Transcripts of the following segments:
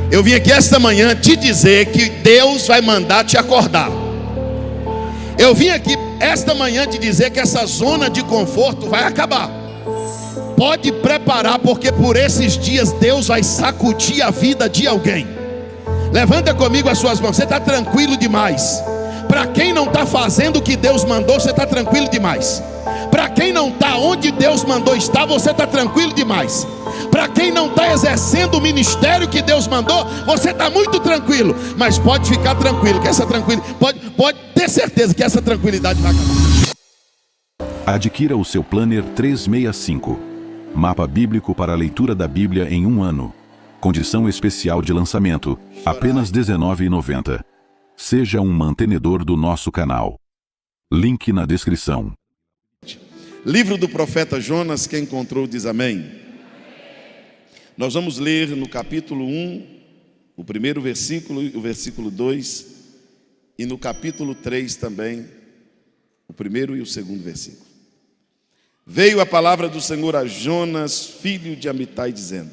Eu vim aqui esta manhã te dizer que Deus vai mandar te acordar. Eu vim aqui esta manhã te dizer que essa zona de conforto vai acabar. Pode preparar, porque por esses dias Deus vai sacudir a vida de alguém. Levanta comigo as suas mãos. Você está tranquilo demais. Para quem não está fazendo o que Deus mandou, você está tranquilo demais. Para quem não está onde Deus mandou estar, você está tranquilo demais. Para quem não está exercendo o ministério que Deus mandou, você está muito tranquilo. Mas pode ficar tranquilo, que essa tranquilidade, pode ter certeza que essa tranquilidade vai acabar. Adquira o seu Planner 365, mapa bíblico para a leitura da Bíblia em um ano. Condição especial de lançamento, apenas R$ 19,90. Seja um mantenedor do nosso canal. Link na descrição. Livro do profeta Jonas, quem encontrou diz amém. Nós vamos ler no capítulo 1, o primeiro versículo e o versículo 2, e no capítulo 3 também, o primeiro e o segundo versículo. Veio a palavra do Senhor a Jonas, filho de Amitai, dizendo: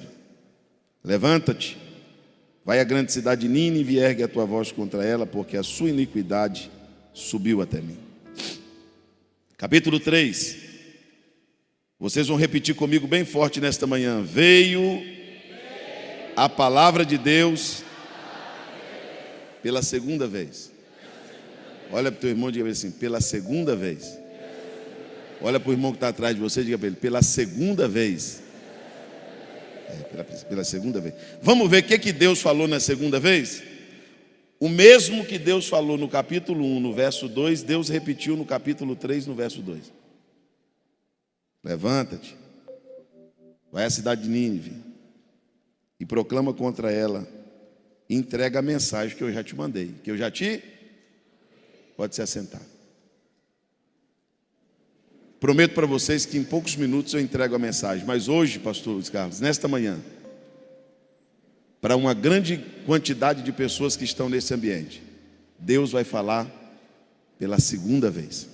levanta-te, vai à grande cidade de Nínive e ergue a tua voz contra ela, porque a sua iniquidade subiu até mim. Capítulo 3. Vocês vão repetir comigo bem forte nesta manhã. Veio a palavra de Deus pela segunda vez. Olha para o teu irmão e diga assim: pela segunda vez. Olha para o irmão que está atrás de você e diga para ele: pela segunda vez. Pela segunda vez. Vamos ver o que Deus falou na segunda vez? O mesmo que Deus falou no capítulo 1, no verso 2, Deus repetiu no capítulo 3, no verso 2. Levanta-te, vai à cidade de Nínive e proclama contra ela, e entrega a mensagem que eu já te mandei, que eu já te... Pode se assentar. Prometo para vocês que em poucos minutos eu entrego a mensagem, mas hoje, pastor Luiz Carlos, nesta manhã, para uma grande quantidade de pessoas que estão nesse ambiente, Deus vai falar pela segunda vez.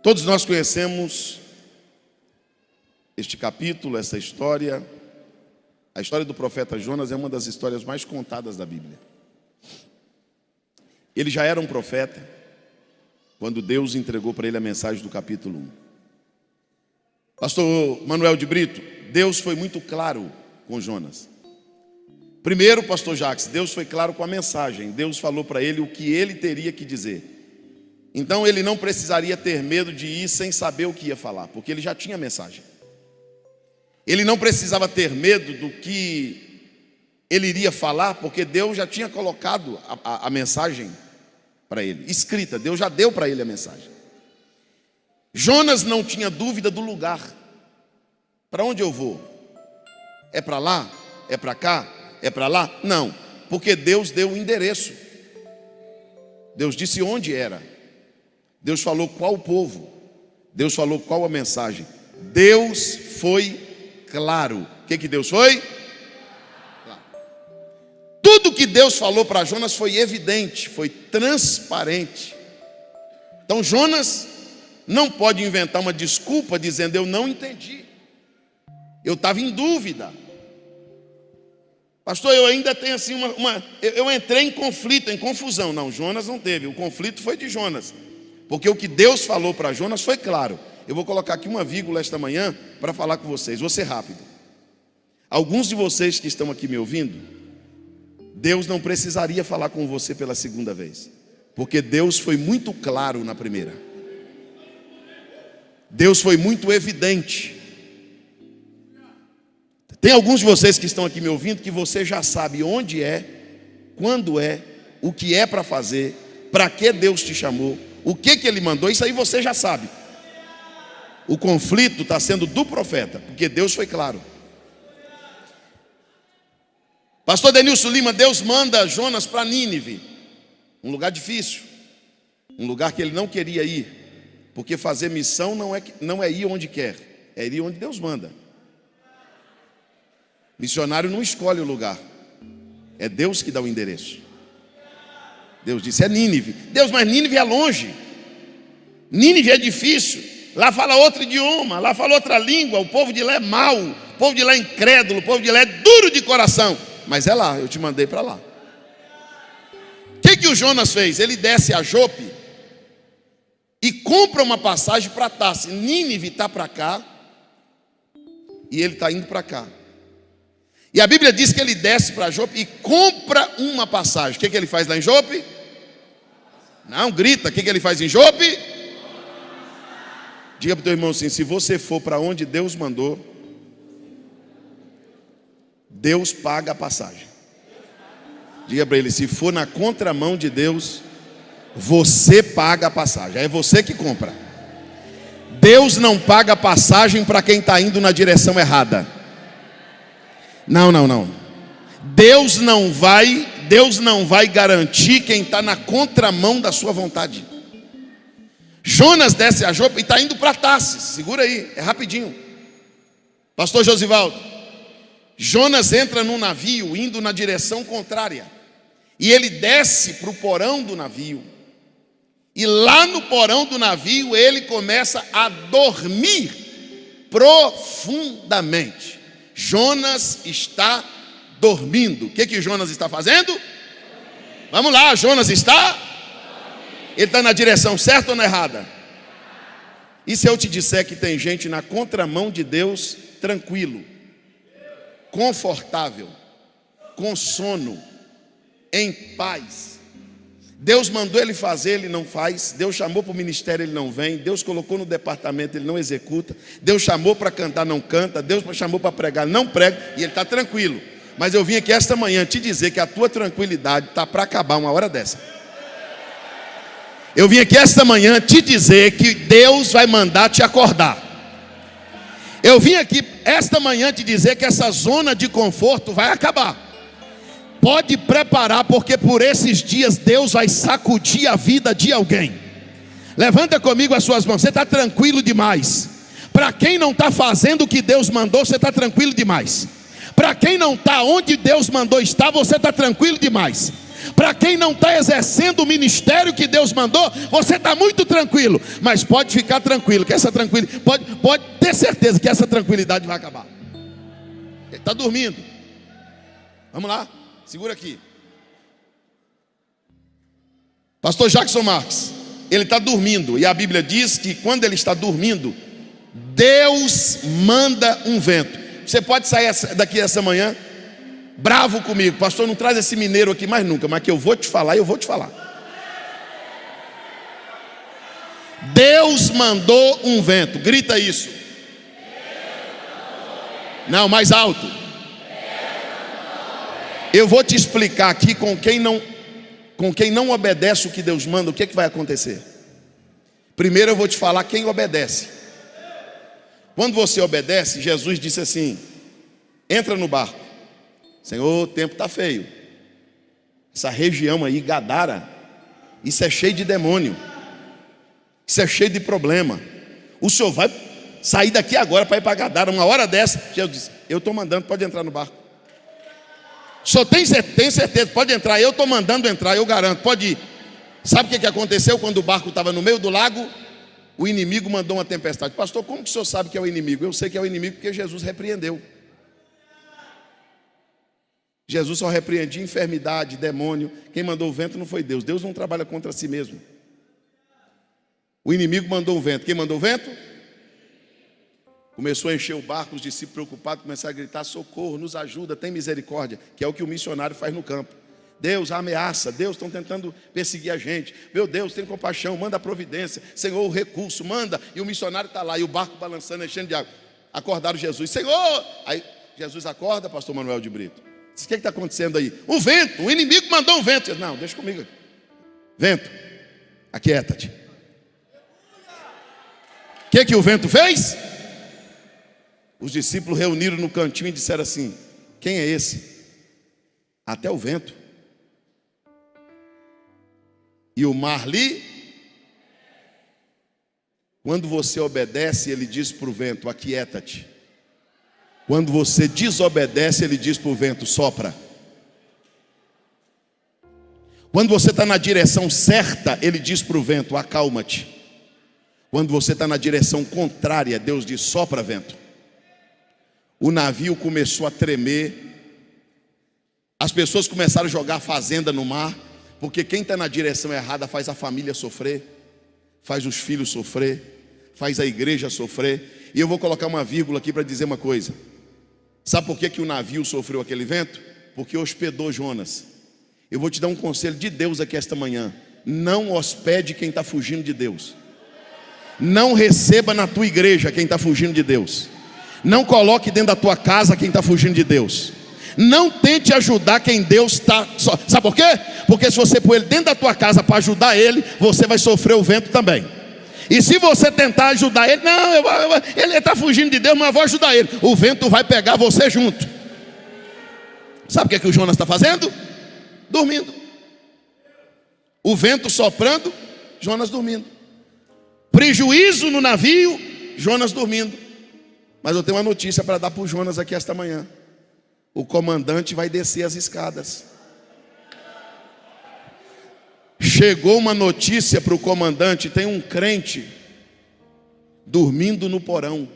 Todos nós conhecemos este capítulo, essa história. A história do profeta Jonas é uma das histórias mais contadas da Bíblia. Ele já era um profeta quando Deus entregou para ele a mensagem do capítulo 1. Pastor Manuel de Brito, Deus foi muito claro com Jonas. Primeiro, pastor Jacques, Deus foi claro com a mensagem. Deus falou para ele o que ele teria que dizer. Então ele não precisaria ter medo de ir sem saber o que ia falar, porque ele já tinha a mensagem. Ele não precisava ter medo do que ele iria falar, porque Deus já tinha colocado a mensagem para ele, escrita. Deus já deu para ele a mensagem. Jonas não tinha dúvida do lugar. Para onde eu vou? É para lá? É para cá? É para lá? Não, porque Deus deu o endereço. Deus disse onde era. Deus falou qual o povo. Deus falou qual a mensagem. Deus foi claro. O que Deus foi? Claro. Tudo que Deus falou para Jonas foi evidente, foi transparente. Então Jonas não pode inventar uma desculpa dizendo: eu não entendi, eu estava em dúvida. Pastor, eu ainda tenho assim eu entrei em conflito, em confusão. Não, Jonas não teve. O conflito foi de Jonas, porque o que Deus falou para Jonas foi claro. Eu vou colocar aqui uma vírgula esta manhã para falar com vocês. Vou ser rápido. Alguns de vocês que estão aqui me ouvindo, Deus não precisaria falar com você pela segunda vez, porque Deus foi muito claro na primeira. Deus foi muito evidente. Tem alguns de vocês que estão aqui me ouvindo que você já sabe onde é, quando é, o que é para fazer, para que Deus te chamou, o que Ele mandou. Isso aí você já sabe. O conflito está sendo do profeta, porque Deus foi claro. Pastor Denilson Lima, Deus manda Jonas para Nínive, um lugar difícil, um lugar que ele não queria ir, porque fazer missão não é ir onde quer, é ir onde Deus manda. Missionário não escolhe o lugar, é Deus que dá o endereço. Deus disse: é Nínive. Deus, mas Nínive é longe, Nínive é difícil, lá fala outro idioma, lá fala outra língua, o povo de lá é mau, povo de lá é incrédulo, o povo de lá é duro de coração. Mas é lá, eu te mandei para lá. O que o Jonas fez? Ele desce a Jope e compra uma passagem para Tarsis. Nínive está para cá e ele está indo para cá. E a Bíblia diz que ele desce para Jope e compra uma passagem. O que ele faz lá em Jope? Não, grita. O que ele faz em Jope? Diga para o teu irmão assim: se você for para onde Deus mandou, Deus paga a passagem. Diga para ele: se for na contramão de Deus, você paga a passagem. É você que compra. Deus não paga a passagem para quem está indo na direção errada. Não. Deus não vai garantir quem está na contramão da sua vontade. Jonas desce a Jope e está indo para Tarsis. Segura aí, é rapidinho. Pastor Josivaldo, Jonas entra num navio indo na direção contrária. E ele desce para o porão do navio. E lá no porão do navio ele começa a dormir profundamente. Jonas está dormindo. O que Jonas está fazendo? Vamos lá, Jonas está? Ele está na direção certa ou na errada? E se eu te disser que tem gente na contramão de Deus, tranquilo, confortável, com sono, em paz? Deus mandou ele fazer, ele não faz. Deus chamou para o ministério, ele não vem. Deus colocou no departamento, ele não executa. Deus chamou para cantar, não canta. Deus chamou para pregar, não prega. E ele está tranquilo. Mas eu vim aqui esta manhã te dizer que a tua tranquilidade está para acabar uma hora dessa. Eu vim aqui esta manhã te dizer que Deus vai mandar te acordar. Eu vim aqui esta manhã te dizer que essa zona de conforto vai acabar. Pode preparar, porque por esses dias Deus vai sacudir a vida de alguém. Levanta comigo as suas mãos. Você está tranquilo demais. Para quem não está fazendo o que Deus mandou, você está tranquilo demais. Para quem não está onde Deus mandou estar, você está tranquilo demais. Para quem não está exercendo o ministério que Deus mandou, você está muito tranquilo. Mas pode ficar tranquilo, que essa tranquilidade, pode ter certeza que essa tranquilidade vai acabar. Ele está dormindo. Vamos lá, segura aqui. Pastor Jackson Marques, ele está dormindo. E a Bíblia diz que quando ele está dormindo, Deus manda um vento. Você pode sair daqui essa manhã bravo comigo: pastor, não traz esse mineiro aqui mais nunca, mas que eu vou te falar, eu vou te falar. Deus mandou um vento. Grita isso. Não, mais alto. Eu vou te explicar aqui com quem não obedece o que Deus manda, o que vai acontecer. Primeiro eu vou te falar quem obedece. Quando você obedece, Jesus disse assim: entra no barco. Senhor, o tempo está feio. Essa região aí, Gadara, isso é cheio de demônio. Isso é cheio de problema. O senhor vai sair daqui agora para ir para Gadara, uma hora dessa. Jesus disse: eu estou mandando, pode entrar no barco. O senhor tem certeza, pode entrar, eu estou mandando entrar, eu garanto, pode ir. Sabe o que aconteceu quando o barco estava no meio do lago? O inimigo mandou uma tempestade. Pastor, como que o senhor sabe que é o inimigo? Eu sei que é o inimigo porque Jesus repreendeu. Jesus só repreendia enfermidade, demônio. Quem mandou o vento não foi Deus. Deus não trabalha contra si mesmo. O inimigo mandou o vento. Quem mandou o vento? Começou a encher o barco, os discípulos preocupados começaram a gritar: socorro, nos ajuda, tem misericórdia. Que é o que o missionário faz no campo. Deus, ameaça, Deus, estão tentando perseguir a gente. Meu Deus, tem compaixão, manda a providência. Senhor, o recurso, manda. E o missionário está lá, e o barco balançando, enchendo de água. Acordaram Jesus: Senhor! Aí Jesus acorda, pastor Manuel de Brito. O que está acontecendo aí? O vento, o inimigo mandou um vento. Não, deixa comigo. Vento, aquieta-te. O que o vento fez? Os discípulos reuniram no cantinho e disseram assim: quem é esse? Até o vento e o mar lhe. Quando você obedece, ele diz para o vento: aquieta-te. Quando você desobedece, ele diz para o vento: sopra. Quando você está na direção certa, ele diz para o vento: acalma-te. Quando você está na direção contrária, Deus diz: sopra, vento. o navio começou a tremer, as pessoas começaram a jogar fazenda no mar, porque quem está na direção errada faz a família sofrer, faz os filhos sofrer, faz a igreja sofrer. E eu vou colocar uma vírgula aqui para dizer uma coisa. Sabe por que o navio sofreu aquele vento? Porque hospedou Jonas. Eu vou te dar um conselho de Deus aqui esta manhã: não hospede quem está fugindo de Deus. Não receba na tua igreja quem está fugindo de Deus. Não coloque dentro da tua casa quem está fugindo de Deus. Não tente ajudar quem Deus está. Sabe por quê? Porque se você pôr ele dentro da tua casa para ajudar ele, você vai sofrer o vento também. E se você tentar ajudar ele, não, ele está fugindo de Deus, mas eu vou ajudar ele, o vento vai pegar você junto. Sabe o que o Jonas está fazendo? Dormindo. O vento soprando, Jonas dormindo. Prejuízo no navio, Jonas dormindo. Mas eu tenho uma notícia para dar para o Jonas aqui esta manhã. O comandante vai descer as escadas. Chegou uma notícia para o comandante: tem um crente dormindo no porão.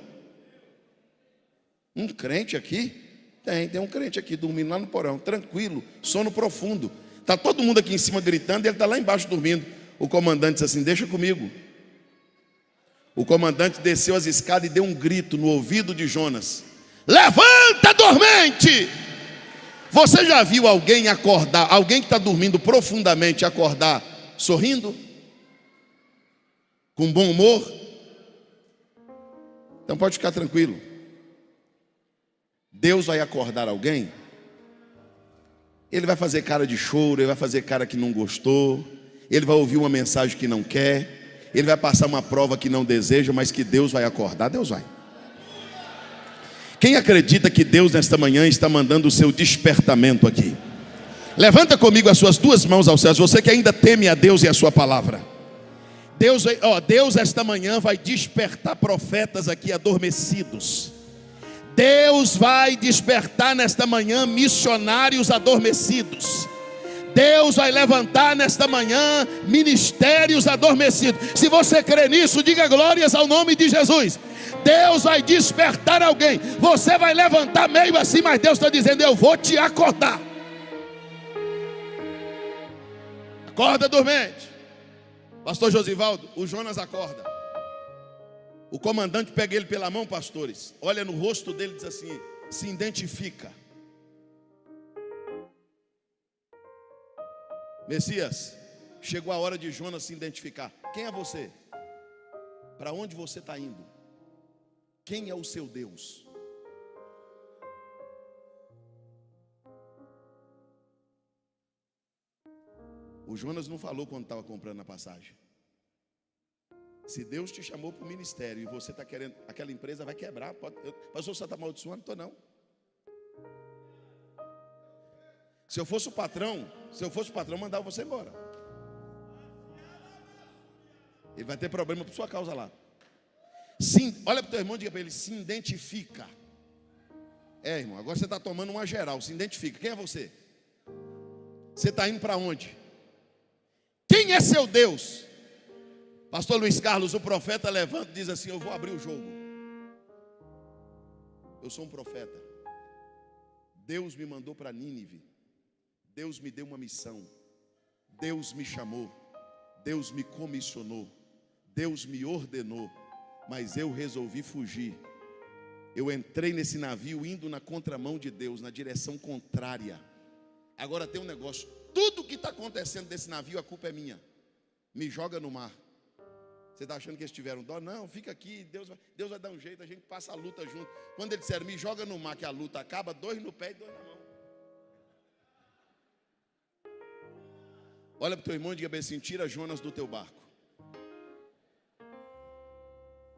Um crente aqui? Tem um crente aqui dormindo lá no porão, tranquilo, sono profundo. Está todo mundo aqui em cima gritando e ele está lá embaixo dormindo. O comandante disse assim: deixa comigo. O comandante desceu as escadas e deu um grito no ouvido de Jonas: levanta, dormente! Você já viu alguém acordar, alguém que está dormindo profundamente acordar sorrindo? Com bom humor? Então pode ficar tranquilo. Deus vai acordar alguém, ele vai fazer cara de choro, ele vai fazer cara que não gostou, ele vai ouvir uma mensagem que não quer, ele vai passar uma prova que não deseja, mas que Deus vai acordar. Deus vai. Quem acredita que Deus nesta manhã está mandando o seu despertamento aqui? Levanta comigo as suas duas mãos aos céus, você que ainda teme a Deus e a sua palavra. Deus esta manhã vai despertar profetas aqui adormecidos. Deus vai despertar nesta manhã missionários adormecidos. Deus vai levantar nesta manhã ministérios adormecidos. Se você crê nisso, diga glórias ao nome de Jesus. Deus vai despertar alguém. Você vai levantar meio assim, mas Deus está dizendo: eu vou te acordar. Acorda, dormente. Pastor Josivaldo, o Jonas acorda. O comandante pega ele pela mão, pastores, olha no rosto dele e diz assim: se identifica. Messias, chegou a hora de Jonas se identificar. Quem é você? Para onde você está indo? Quem é o seu Deus? O Jonas não falou quando estava comprando a passagem. Se Deus te chamou para o ministério e você está querendo, aquela empresa vai quebrar. Pastor, você está amaldiçoando? Não estou não. Se eu fosse o patrão, mandava você embora. Ele vai ter problema por sua causa lá. Sim, olha para o teu irmão e diga para ele: se identifica. Irmão, agora você está tomando uma geral. Se identifica. Quem é você? Você está indo para onde? Quem é seu Deus? Pastor Luiz Carlos, o profeta, levanta e diz assim: eu vou abrir o jogo. Eu sou um profeta. Deus me mandou para Nínive. Deus me deu uma missão. Deus me chamou. Deus me comissionou. Deus me ordenou. Mas eu resolvi fugir. Eu entrei nesse navio indo na contramão de Deus, na direção contrária. Agora tem um negócio: tudo que está acontecendo desse navio, a culpa é minha. Me joga no mar. Você está achando que eles tiveram dó? Não, fica aqui, Deus vai dar um jeito, a gente passa a luta junto. Quando eles disseram: me joga no mar que a luta acaba, 2 no pé e 2 na mão. Olha para o teu irmão e diga bem assim: tira Jonas do teu barco.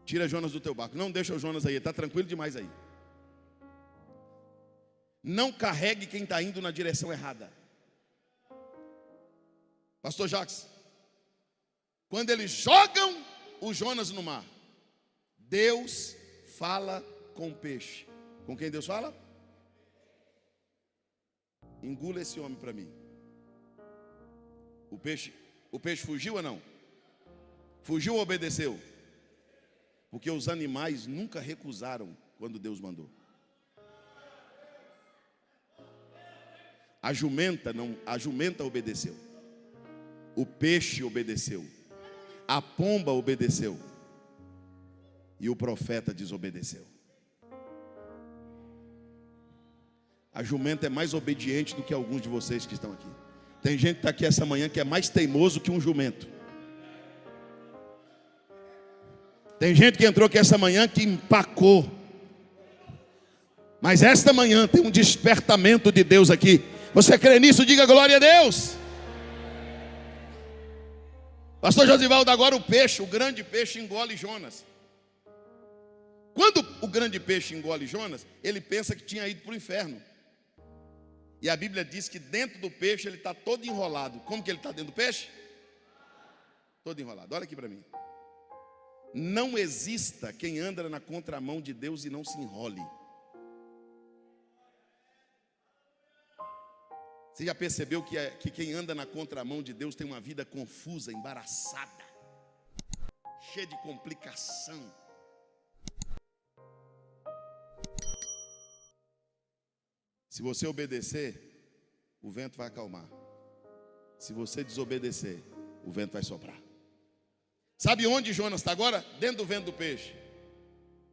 Tira Jonas do teu barco. Não deixa o Jonas aí, ele está tranquilo demais aí. Não carregue quem está indo na direção errada. Pastor Jacques, quando eles jogam o Jonas no mar, Deus fala com o peixe. Com quem Deus fala? Engula esse homem para mim. O peixe fugiu ou não? Fugiu ou obedeceu? Porque os animais nunca recusaram quando Deus mandou. A jumenta obedeceu. O peixe obedeceu. A pomba obedeceu. E o profeta desobedeceu. A jumenta é mais obediente do que alguns de vocês que estão aqui. Tem gente que está aqui essa manhã que é mais teimoso que um jumento. Tem gente que entrou aqui essa manhã que empacou. Mas esta manhã tem um despertamento de Deus aqui. Você crê nisso? Diga glória a Deus. Pastor Josivaldo, agora o grande peixe engole Jonas. Quando o grande peixe engole Jonas, ele pensa que tinha ido para o inferno. E a Bíblia diz que dentro do peixe ele está todo enrolado. Como que ele está dentro do peixe? Todo enrolado. Olha aqui para mim. Não exista quem anda na contramão de Deus e não se enrole. Você já percebeu que quem anda na contramão de Deus tem uma vida confusa, embaraçada, cheia de complicação? Se você obedecer, o vento vai acalmar. Se você desobedecer, o vento vai soprar. Sabe onde Jonas está agora? Dentro do vento do peixe.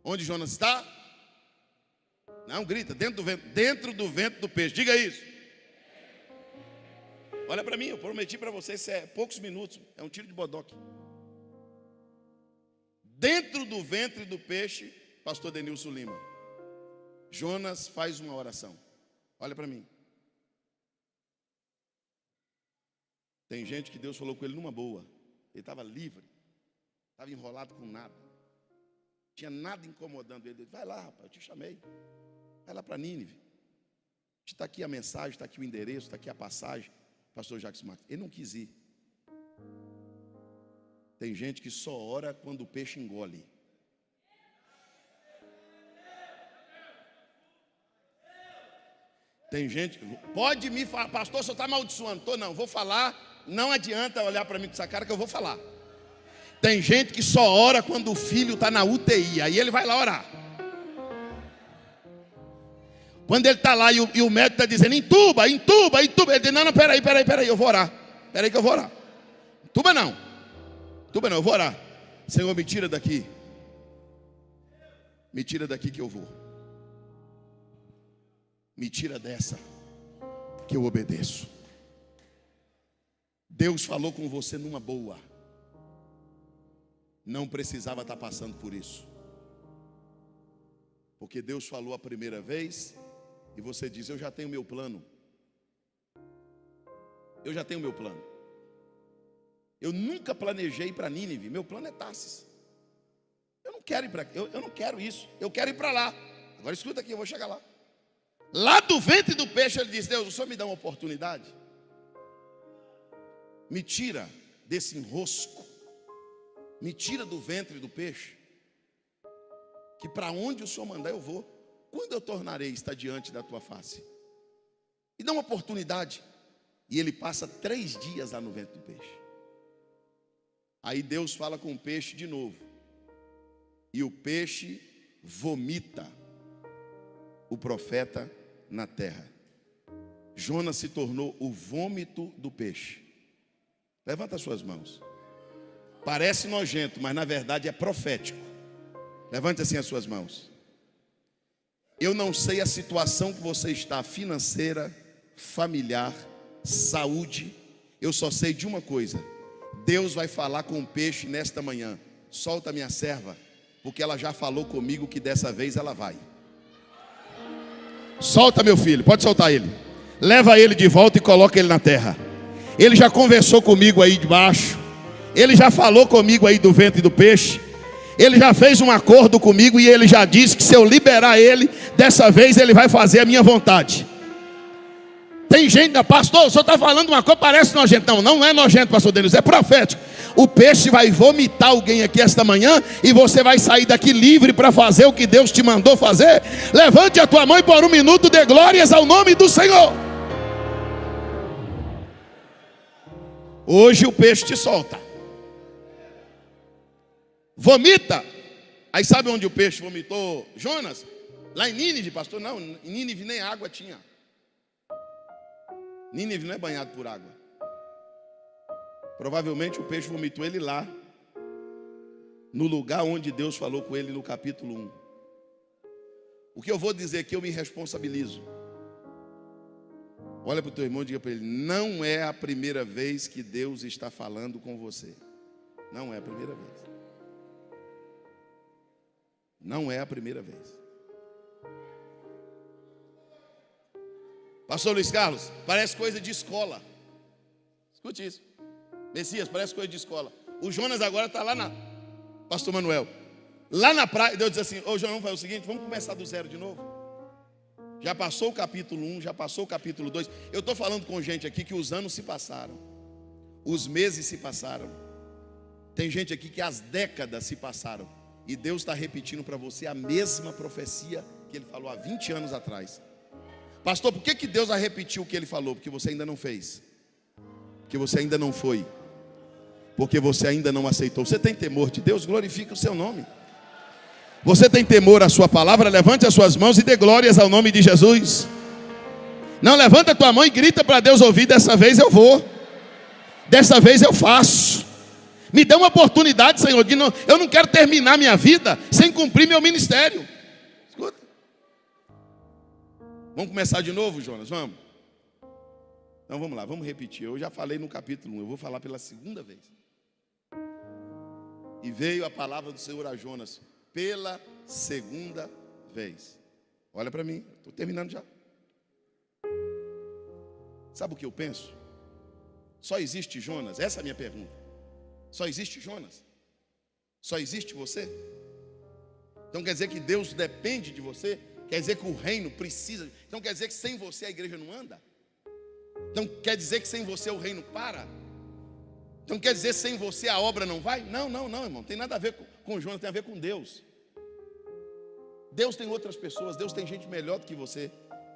Onde Jonas está? Não, grita, dentro do vento do peixe. Diga isso. Olha para mim, eu prometi para vocês, é poucos minutos, é um tiro de bodoque. Dentro do ventre do peixe, pastor Denilson Lima, Jonas faz uma oração. Olha para mim. Tem gente que Deus falou com ele numa boa. Ele estava livre, estava enrolado com nada, não tinha nada incomodando ele. Vai lá, rapaz, eu te chamei. Vai lá para Nínive. Está aqui a mensagem, está aqui o endereço, está aqui a passagem. Pastor Jacques Marques, ele não quis ir. Tem gente que só ora quando o peixe engole. Tem gente, pode me falar, pastor, você está amaldiçoando. Estou não, vou falar, não adianta olhar para mim com essa cara que eu vou falar. Tem gente que só ora quando o filho está na UTI, aí ele vai lá orar. Quando ele está lá e o médico está dizendo, entuba. Ele diz, não, peraí, eu vou orar. Peraí que eu vou orar. Entuba não, eu vou orar. Senhor, me tira daqui. Me tira daqui que eu vou. Me tira dessa, que eu obedeço. Deus falou com você numa boa. Não precisava estar passando por isso. Porque Deus falou a primeira vez e você diz, eu já tenho meu plano. Eu já tenho meu plano. Eu nunca planejei ir para Nínive. Meu plano é Tarsis. Eu não quero ir para eu não quero isso. Eu quero ir para lá. Agora escuta aqui, eu vou chegar lá. Lá do ventre do peixe ele diz, Deus, o Senhor me dá uma oportunidade. Me tira desse enrosco. Me tira do ventre do peixe. Que para onde o Senhor mandar eu vou. Quando eu tornarei estar diante da tua face? E dá uma oportunidade. E ele passa 3 dias lá no ventre do peixe. Aí Deus fala com o peixe de novo. E o peixe vomita o profeta na terra. Jonas se tornou o vômito do peixe. Levanta as suas mãos. Parece nojento, mas na verdade é profético. Levante assim as suas mãos. Eu não sei a situação que você está, financeira, familiar, saúde. Eu só sei de uma coisa. Deus vai falar com o peixe nesta manhã. Solta a minha serva, porque ela já falou comigo que dessa vez ela vai. Solta meu filho, pode soltar ele. Leva ele de volta e coloca ele na terra. Ele já conversou comigo aí de baixo. Ele já falou comigo aí do ventre do peixe. Ele já fez um acordo comigo e ele já disse que se eu liberar ele, dessa vez ele vai fazer a minha vontade. Tem gente, pastor, o senhor está falando uma coisa, parece nojento. Não, não é nojento, pastor Denis, é profético. O peixe vai vomitar alguém aqui esta manhã e você vai sair daqui livre para fazer o que Deus te mandou fazer. Levante a tua mão e por 1 minuto dê glórias ao nome do Senhor. Hoje o peixe te solta. Vomita. Aí sabe onde o peixe vomitou Jonas? Lá em Nínive, pastor. Não, em Nínive nem água tinha. Nínive não é banhado por água. Provavelmente o peixe vomitou ele lá, no lugar onde Deus falou com ele no capítulo 1. O que eu vou dizer aqui, eu me responsabilizo. Olha para o teu irmão e diga para ele: não é a primeira vez que Deus está falando com você. Não é a primeira vez. Não é a primeira vez. Pastor Luiz Carlos, parece coisa de escola. Escute isso. Messias, parece coisa de escola. O Jonas agora está lá na... Pastor Manuel, lá na praia, Deus diz assim: ô João, vamos fazer o seguinte, vamos começar do zero de novo. Já passou o capítulo 1, já passou o capítulo 2. Eu estou falando com gente aqui que os anos se passaram, os meses se passaram. Tem gente aqui que as décadas se passaram, e Deus está repetindo para você a mesma profecia que Ele falou há 20 anos atrás. Pastor, por que Deus vai repetir o que Ele falou? Porque você ainda não fez, porque você ainda não foi, porque você ainda não aceitou. Você tem temor de Deus? Glorifique o seu nome. Você tem temor à sua palavra? Levante as suas mãos e dê glórias ao nome de Jesus. Não, levanta a tua mão e grita para Deus ouvir: dessa vez eu vou, dessa vez eu faço. Me dê uma oportunidade, Senhor, de não, eu não quero terminar minha vida sem cumprir meu ministério. Escuta. Vamos começar de novo, Jonas? Vamos? Então vamos lá, vamos repetir. Eu já falei no capítulo 1, eu vou falar pela segunda vez. E veio a palavra do Senhor a Jonas pela segunda vez. Olha para mim, estou terminando já. Sabe o que eu penso? Só existe Jonas? Essa é a minha pergunta. Só existe Jonas? Só existe você? Então quer dizer que Deus depende de você? Quer dizer que o reino precisa? Então quer dizer que sem você a igreja não anda? Então quer dizer que sem você o reino para? Então quer dizer que sem você a obra não vai? Não, irmão, tem nada a ver com Jonas, tem a ver com Deus. Deus tem outras pessoas, Deus tem gente melhor do que você,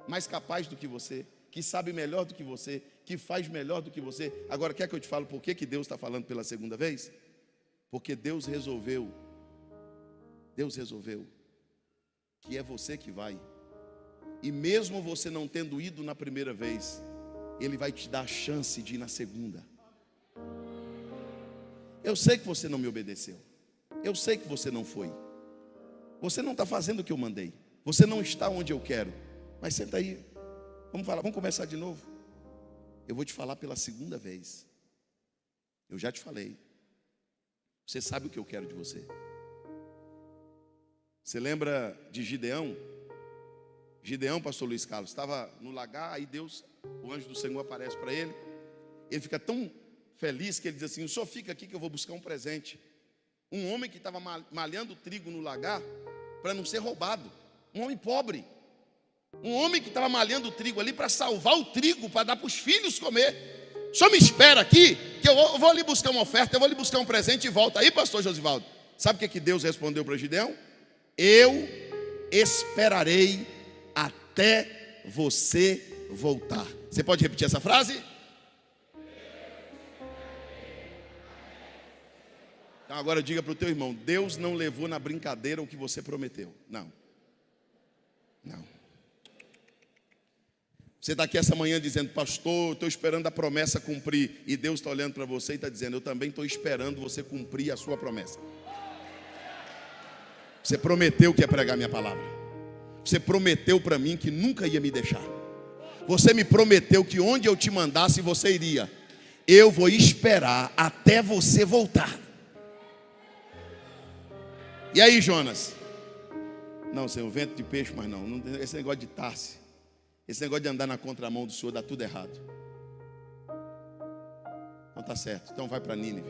mais capaz do que você, que sabe melhor do que você, que faz melhor do que você. Agora, quer que eu te fale por que Deus está falando pela segunda vez? Porque Deus resolveu que é você que vai. E mesmo você não tendo ido na primeira vez, Ele vai te dar a chance de ir na segunda. Eu sei que você não me obedeceu, eu sei que você não foi, você não está fazendo o que eu mandei, você não está onde eu quero. Mas senta aí, vamos começar de novo. Eu vou te falar pela segunda vez. Eu já te falei. Você sabe o que eu quero de você. Você lembra de Gideão? Gideão, pastor Luiz Carlos, estava no lagar. Aí Deus, o anjo do Senhor aparece para ele. Ele fica tão feliz que ele diz assim: o senhor fica aqui que eu vou buscar um presente. Um homem que estava malhando trigo no lagar para não ser roubado. Um homem pobre. Um homem que estava malhando o trigo ali para salvar o trigo, para dar para os filhos comer. O senhor me espera aqui, que eu vou ali buscar uma oferta, eu vou ali buscar um presente e volto. Aí, pastor Josivaldo, sabe o que Deus respondeu para Gideão? Eu esperarei até você voltar. Você pode repetir essa frase? Então agora diga para o teu irmão: Deus não levou na brincadeira o que você prometeu. Não. Você está aqui essa manhã dizendo: pastor, estou esperando a promessa cumprir. E Deus está olhando para você e está dizendo: eu também estou esperando você cumprir a sua promessa. Você prometeu que ia pregar minha palavra. Você prometeu para mim que nunca ia me deixar. Você me prometeu que onde eu te mandasse você iria. Eu vou esperar até você voltar. E aí, Jonas? Não, Senhor, vento de peixe, mas não. Esse negócio de Tarse, esse negócio de andar na contramão do Senhor, dá tudo errado. Não está certo. Então vai para Nínive.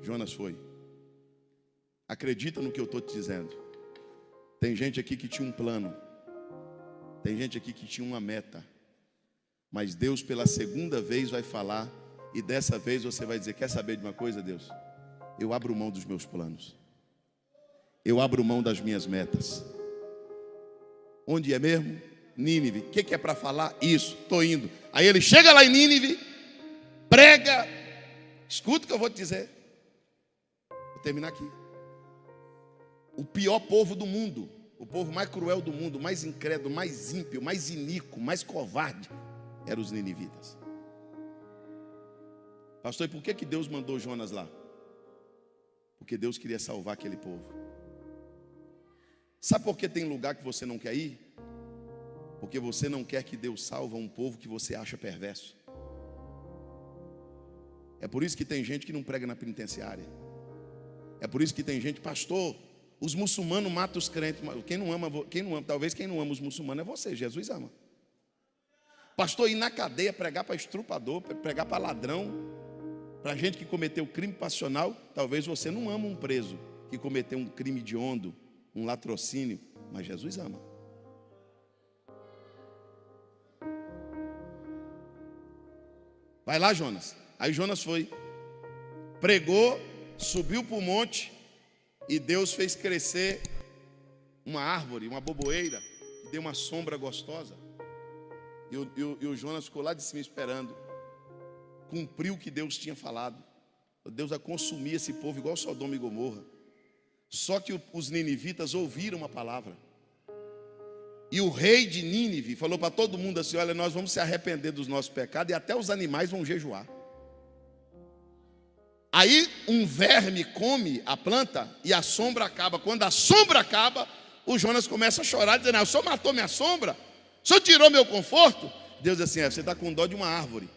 Jonas foi. Acredita no que eu estou te dizendo. Tem gente aqui que tinha um plano. Tem gente aqui que tinha uma meta. Mas Deus pela segunda vez vai falar. E dessa vez você vai dizer: quer saber de uma coisa, Deus? Eu abro mão dos meus planos. Eu abro mão das minhas metas. Onde é mesmo? Nínive. O que é para falar? Isso, estou indo. Aí ele chega lá em Nínive, prega. Escuta o que eu vou te dizer. Vou terminar aqui. O pior povo do mundo, o povo mais cruel do mundo, mais incrédulo, mais ímpio, mais iníquo, mais covarde, eram os ninivitas. Pastor, e por que Deus mandou Jonas lá? Porque Deus queria salvar aquele povo. Sabe por que tem lugar que você não quer ir? Porque você não quer que Deus salve um povo que você acha perverso. É por isso que tem gente que não prega na penitenciária. É por isso que tem gente, pastor, os muçulmanos matam os crentes. Quem não ama, talvez quem não ama os muçulmanos é você, Jesus ama. Pastor, ir na cadeia, pregar para estrupador, pregar para ladrão, para gente que cometeu crime passional, talvez você não ama um preso que cometeu um crime hediondo, um latrocínio, mas Jesus ama. Vai lá, Jonas. Aí Jonas foi, pregou, subiu para o monte e Deus fez crescer uma árvore, uma boboeira, que deu uma sombra gostosa. E o Jonas ficou lá de cima esperando. Cumpriu o que Deus tinha falado. Deus ia consumir esse povo igual Sodoma e Gomorra. Só que os ninivitas ouviram uma palavra. E o rei de Nínive falou para todo mundo assim: olha, nós vamos se arrepender dos nossos pecados e até os animais vão jejuar. Aí um verme come a planta e a sombra acaba. Quando a sombra acaba, o Jonas começa a chorar, dizendo: o senhor matou minha sombra? O senhor tirou meu conforto? Deus diz assim: você está com dó de uma árvore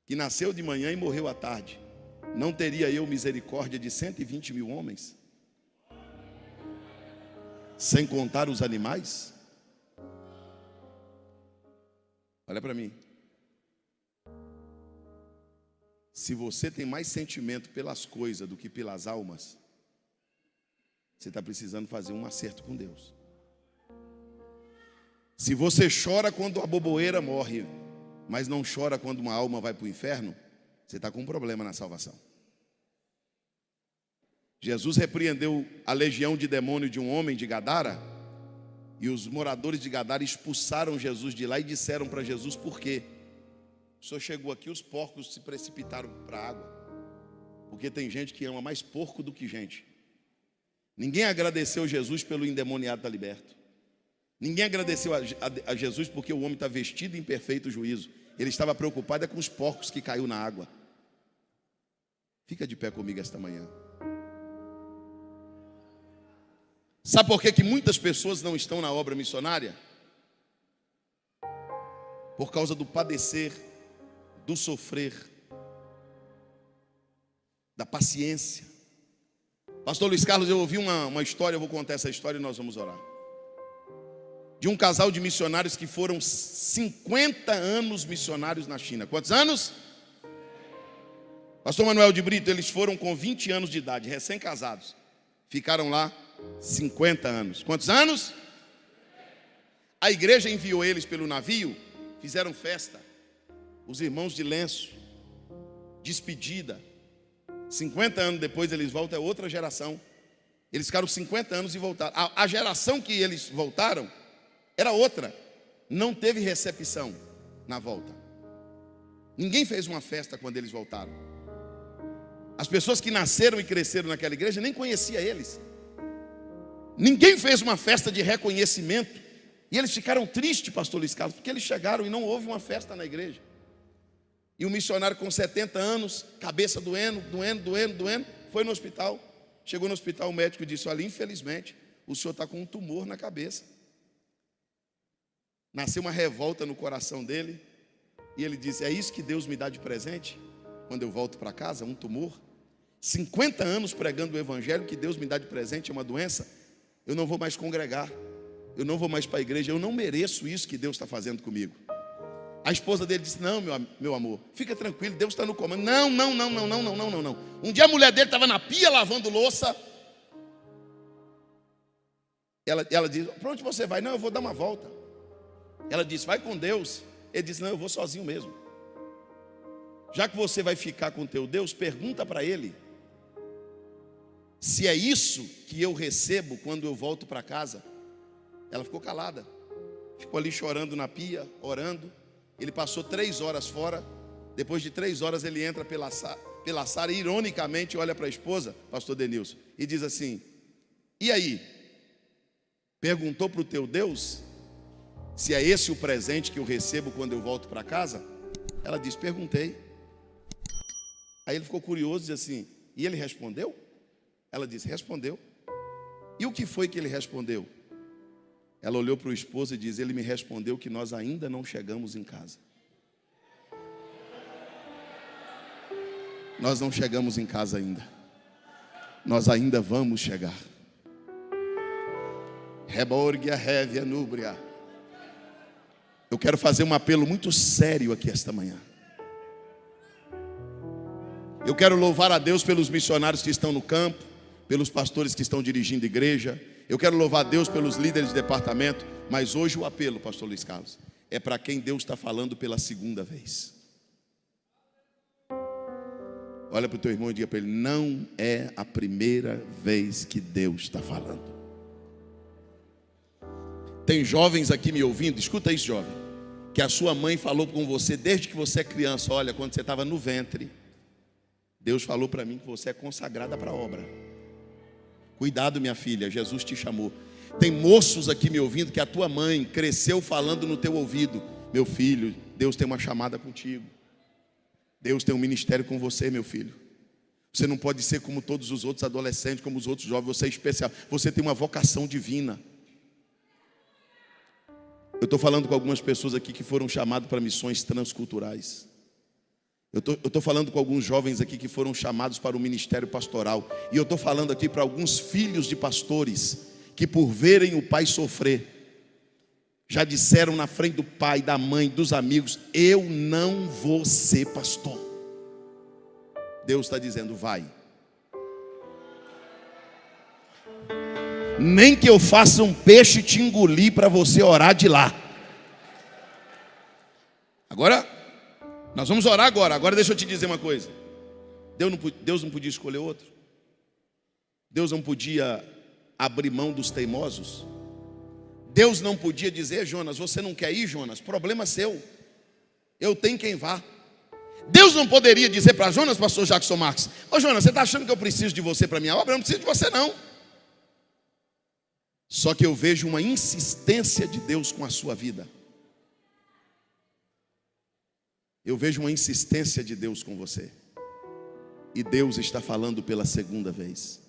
que nasceu de manhã e morreu à tarde. Não teria eu misericórdia de 120 mil homens? Sem contar os animais? Olha para mim. Se você tem mais sentimento pelas coisas do que pelas almas, você está precisando fazer um acerto com Deus. Se você chora quando a boboeira morre, mas não chora quando uma alma vai para o inferno, você está com um problema na salvação. Jesus repreendeu a legião de demônio de um homem de Gadara, e os moradores de Gadara expulsaram Jesus de lá e disseram para Jesus: por quê? O senhor chegou aqui, os porcos se precipitaram para a água. Porque tem gente que ama mais porco do que gente. Ninguém agradeceu Jesus pelo endemoniado estar liberto. Ninguém agradeceu a Jesus porque o homem está vestido em perfeito juízo. Ele estava preocupado com os porcos que caiu na água. Fica de pé comigo esta manhã. Sabe por que muitas pessoas não estão na obra missionária? Por causa do padecer, do sofrer, da paciência. Pastor Luiz Carlos, eu ouvi uma história, eu vou contar essa história e nós vamos orar. De um casal de missionários que foram 50 anos missionários na China. Quantos anos? Pastor Manuel de Brito, eles foram com 20 anos de idade, recém-casados. Ficaram lá 50 anos. Quantos anos? A igreja enviou eles pelo navio, fizeram festa. Os irmãos de lenço, despedida. 50 anos depois eles voltam, é outra geração. Eles ficaram 50 anos e voltaram. A geração que eles voltaram era outra. Não teve recepção na volta. Ninguém fez uma festa quando eles voltaram. As pessoas que nasceram e cresceram naquela igreja nem conheciam eles. Ninguém fez uma festa de reconhecimento. E eles ficaram tristes, pastor Luiz Carlos, porque eles chegaram e não houve uma festa na igreja. E o missionário com 70 anos, cabeça doendo, foi no hospital. Chegou no hospital, o médico disse: olha, infelizmente, o senhor está com um tumor na cabeça. Nasceu uma revolta no coração dele. E ele disse: é isso que Deus me dá de presente quando eu volto para casa, um tumor? 50 anos pregando o evangelho, que Deus me dá de presente é uma doença? Eu não vou mais congregar, eu não vou mais para a igreja, eu não mereço isso que Deus está fazendo comigo. A esposa dele disse: não, meu amor, fica tranquilo, Deus está no comando. Não. Um dia a mulher dele estava na pia lavando louça. Ela disse: para onde você vai? Não, eu vou dar uma volta. Ela disse: vai com Deus. Ele disse: não, eu vou sozinho mesmo. Já que você vai ficar com teu Deus, pergunta para ele se é isso que eu recebo quando eu volto para casa. Ela ficou calada, ficou ali chorando na pia, orando. Ele passou 3 horas fora. Depois de 3 horas ele entra pela sala e ironicamente olha para a esposa, pastor Denilson, e diz assim: e aí? Perguntou para o teu Deus se é esse o presente que eu recebo quando eu volto para casa? Ela disse: perguntei. Aí ele ficou curioso e disse assim: e ele respondeu? Ela disse: respondeu. E o que foi que ele respondeu? Ela olhou para o esposo e disse: ele me respondeu que nós ainda não chegamos em casa. Nós não chegamos em casa ainda. Nós ainda vamos chegar. Reborgia, révia, núbria. Eu quero fazer um apelo muito sério aqui esta manhã. Eu quero louvar a Deus pelos missionários que estão no campo, pelos pastores que estão dirigindo igreja. Eu quero louvar a Deus pelos líderes de departamento. Mas hoje o apelo, pastor Luiz Carlos, é para quem Deus está falando pela segunda vez. Olha para o teu irmão e diga para ele: não é a primeira vez que Deus está falando. Tem jovens aqui me ouvindo, escuta isso, jovem, que a sua mãe falou com você desde que você é criança. Olha, quando você estava no ventre, Deus falou para mim que você é consagrada para a obra. Cuidado, minha filha, Jesus te chamou. Tem moços aqui me ouvindo que a tua mãe cresceu falando no teu ouvido: meu filho, Deus tem uma chamada contigo. Deus tem um ministério com você, meu filho. Você não pode ser como todos os outros adolescentes, como os outros jovens. Você é especial, você tem uma vocação divina. Eu estou falando com algumas pessoas aqui que foram chamadas para missões transculturais. Eu estou falando com alguns jovens aqui que foram chamados para o ministério pastoral. E eu estou falando aqui para alguns filhos de pastores que, por verem o pai sofrer, já disseram na frente do pai, da mãe, dos amigos: eu não vou ser pastor. Deus está dizendo: vai. Nem que eu faça um peixe te engolir para você orar de lá. Agora, nós vamos orar agora. Agora deixa eu te dizer uma coisa. Deus não podia escolher outro. Deus não podia abrir mão dos teimosos. Deus não podia dizer: Jonas, você não quer ir, Jonas? Problema seu. Eu tenho quem vá. Deus não poderia dizer para Jonas, pastor Jackson Marques: ô Jonas, você está achando que eu preciso de você para minha obra? Eu não preciso de você não. Só que eu vejo uma insistência de Deus com a sua vida. Eu vejo uma insistência de Deus com você. E Deus está falando pela segunda vez.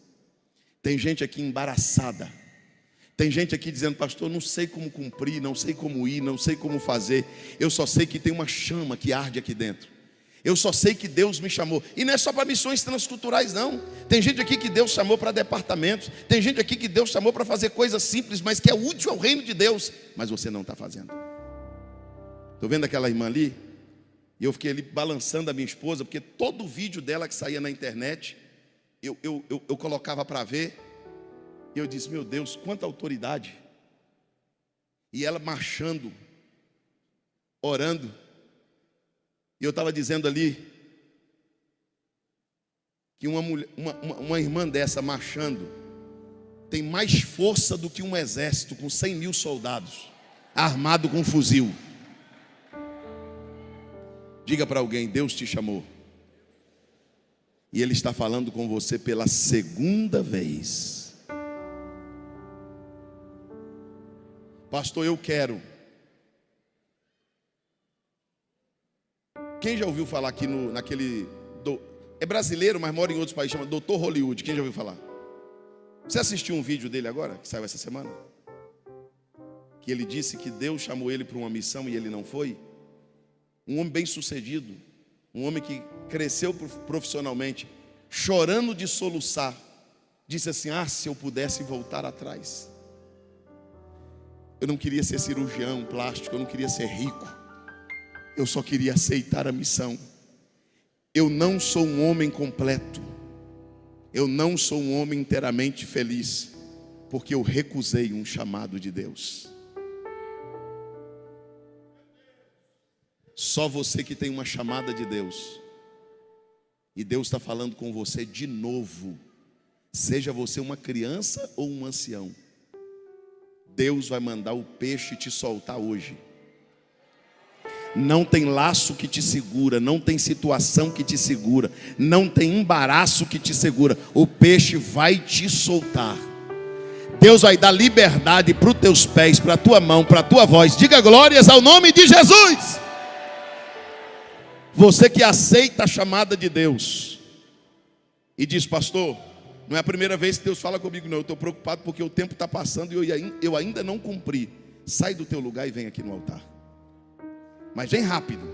Tem gente aqui embaraçada. Tem gente aqui dizendo: pastor, não sei como cumprir, não sei como ir, não sei como fazer. Eu só sei que tem uma chama que arde aqui dentro. Eu só sei que Deus me chamou. E não é só para missões transculturais não. Tem gente aqui que Deus chamou para departamentos. Tem gente aqui que Deus chamou para fazer coisas simples, mas que é útil ao reino de Deus. Mas você não está fazendo. Estou vendo aquela irmã ali, e eu fiquei ali balançando a minha esposa, porque todo vídeo dela que saía na internet, eu colocava para ver. E eu disse: meu Deus, quanta autoridade. E ela marchando, orando. E eu estava dizendo ali que uma irmã dessa marchando tem mais força do que um exército com 100 mil soldados, armado com fuzil. Diga para alguém: Deus te chamou. E Ele está falando com você pela segunda vez. Pastor, eu quero. Quem já ouviu falar aqui é brasileiro, mas mora em outros países, chama Dr. Hollywood. Quem já ouviu falar? Você assistiu um vídeo dele agora, que saiu essa semana? Que ele disse que Deus chamou ele para uma missão e ele não foi? Um homem bem sucedido, um homem que cresceu profissionalmente, chorando de soluçar, disse assim: ah, se eu pudesse voltar atrás. Eu não queria ser cirurgião plástico, eu não queria ser rico. Eu só queria aceitar a missão. Eu não sou um homem completo. Eu não sou um homem inteiramente feliz, porque eu recusei um chamado de Deus. Só você que tem uma chamada de Deus. E Deus está falando com você de novo. Seja você uma criança ou um ancião, Deus vai mandar o peixe te soltar hoje. Não tem laço que te segura, não tem situação que te segura, não tem embaraço que te segura. O peixe vai te soltar. Deus vai dar liberdade para os teus pés, para a tua mão, para a tua voz. Diga glórias ao nome de Jesus. Você que aceita a chamada de Deus e diz: pastor, não é a primeira vez que Deus fala comigo, não. Eu estou preocupado porque o tempo está passando e eu ainda não cumpri. Sai do teu lugar e vem aqui no altar. Mas vem rápido.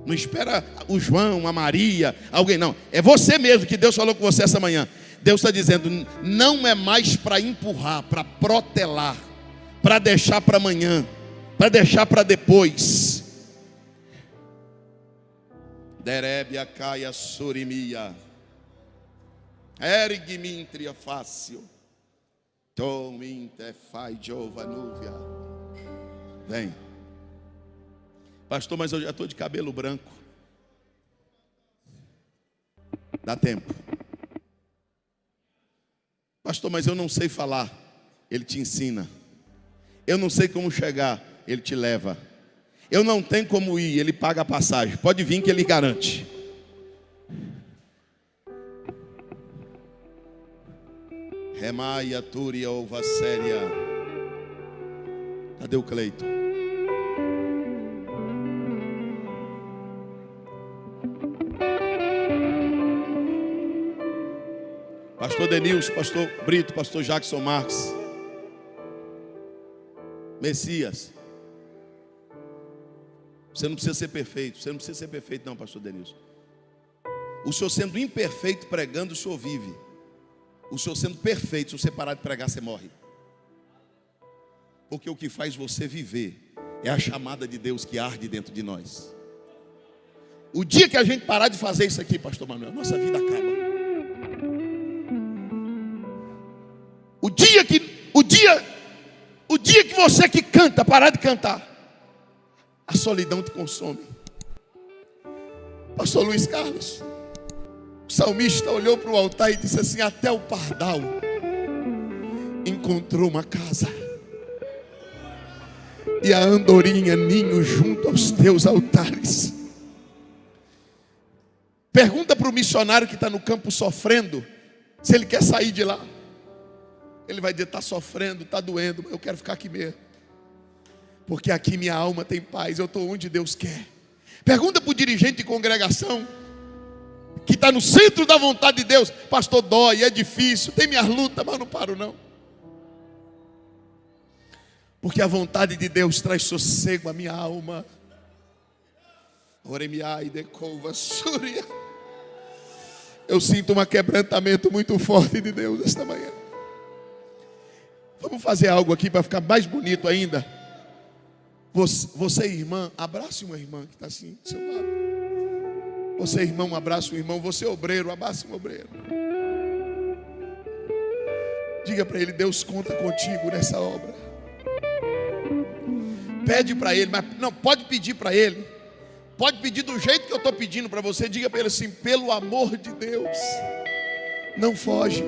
Não espera o João, a Maria, alguém, não. É você mesmo, que Deus falou com você essa manhã. Deus está dizendo: não é mais para empurrar, para protelar, para deixar para amanhã, para deixar para depois. Derebia caia surimia. Ergmintria fácil. Tom inte fai jovanúvia. Vem. Pastor, mas eu já estou de cabelo branco. Dá tempo. Pastor, mas eu não sei falar. Ele te ensina. Eu não sei como chegar. Ele te leva. Eu não tenho como ir. Ele paga a passagem. Pode vir que ele garante. Remaia turia ova séria. Cadê o Cleito? Pastor Denilson, pastor Brito, pastor Jackson Marques. Messias. Você não precisa ser perfeito. Você não precisa ser perfeito não, pastor Denilson. O senhor sendo imperfeito pregando, o senhor vive. O senhor sendo perfeito, se você parar de pregar, você morre. Porque o que faz você viver é a chamada de Deus que arde dentro de nós. O dia que a gente parar de fazer isso aqui, pastor Manuel, nossa vida acaba. O dia que você que canta parar de cantar, a solidão te consome. Pastor Luiz Carlos, o salmista olhou para o altar e disse assim: até o pardal encontrou uma casa, e a andorinha ninho junto aos teus altares. Pergunta para o missionário que está no campo sofrendo, se ele quer sair de lá. Ele vai dizer: está sofrendo, está doendo, mas eu quero ficar aqui mesmo. Porque aqui minha alma tem paz, eu estou onde Deus quer. Pergunta para o dirigente de congregação, que está no centro da vontade de Deus: pastor, dói, é difícil, tem minhas lutas, mas não paro não. Porque a vontade de Deus traz sossego à minha alma. Oremiai decova súria. Eu sinto um quebrantamento muito forte de Deus esta manhã. Vamos fazer algo aqui para ficar mais bonito ainda. Você irmã, abrace uma irmã que está assim do seu lado. Você irmão, abraça um irmão. Você obreiro, abraça um obreiro. Diga para ele: Deus conta contigo nessa obra. Pede para ele, mas não pode pedir para ele. Pode pedir do jeito que eu estou pedindo para você. Diga para ele assim: pelo amor de Deus, não foge,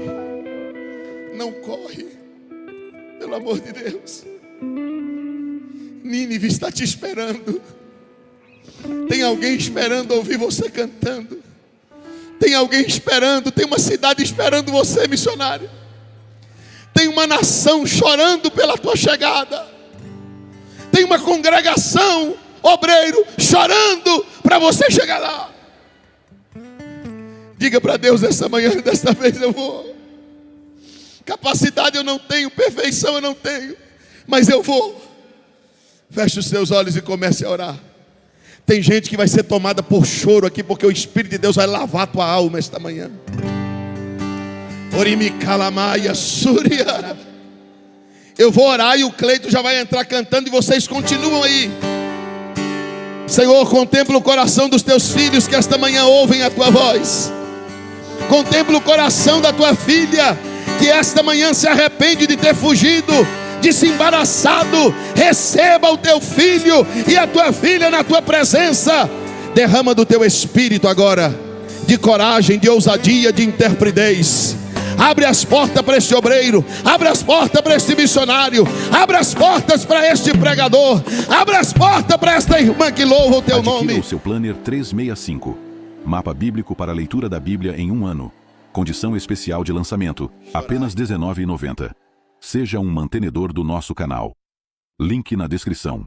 não corre. Pelo amor de Deus, Nínive está te esperando. Tem alguém esperando ouvir você cantando. Tem alguém esperando. Tem uma cidade esperando você, missionário. Tem uma nação chorando pela tua chegada. Tem uma congregação, obreiro, chorando para você chegar lá. Diga para Deus essa manhã: desta vez eu vou. Capacidade eu não tenho, perfeição eu não tenho, mas eu vou. Feche os seus olhos e comece a orar. Tem gente que vai ser tomada por choro aqui, porque o Espírito de Deus vai lavar a tua alma esta manhã. Orimi calamaia súria. Eu vou orar e o Cleito já vai entrar cantando e vocês continuam aí. Senhor, contempla o coração dos teus filhos que esta manhã ouvem a tua voz. Contempla o coração da tua filha que esta manhã se arrepende de ter fugido, de se embaraçado. Receba o teu filho e a tua filha na tua presença. Derrama do teu espírito agora, de coragem, de ousadia, de intrepidez. Abre as portas para este obreiro, abre as portas para este missionário, abre as portas para este pregador, abre as portas para esta irmã que louva o teu nome. Adquira o seu Planner 365, mapa bíblico para a leitura da Bíblia em um ano. Condição especial de lançamento, apenas R$ 19,90. Seja um mantenedor do nosso canal. Link na descrição.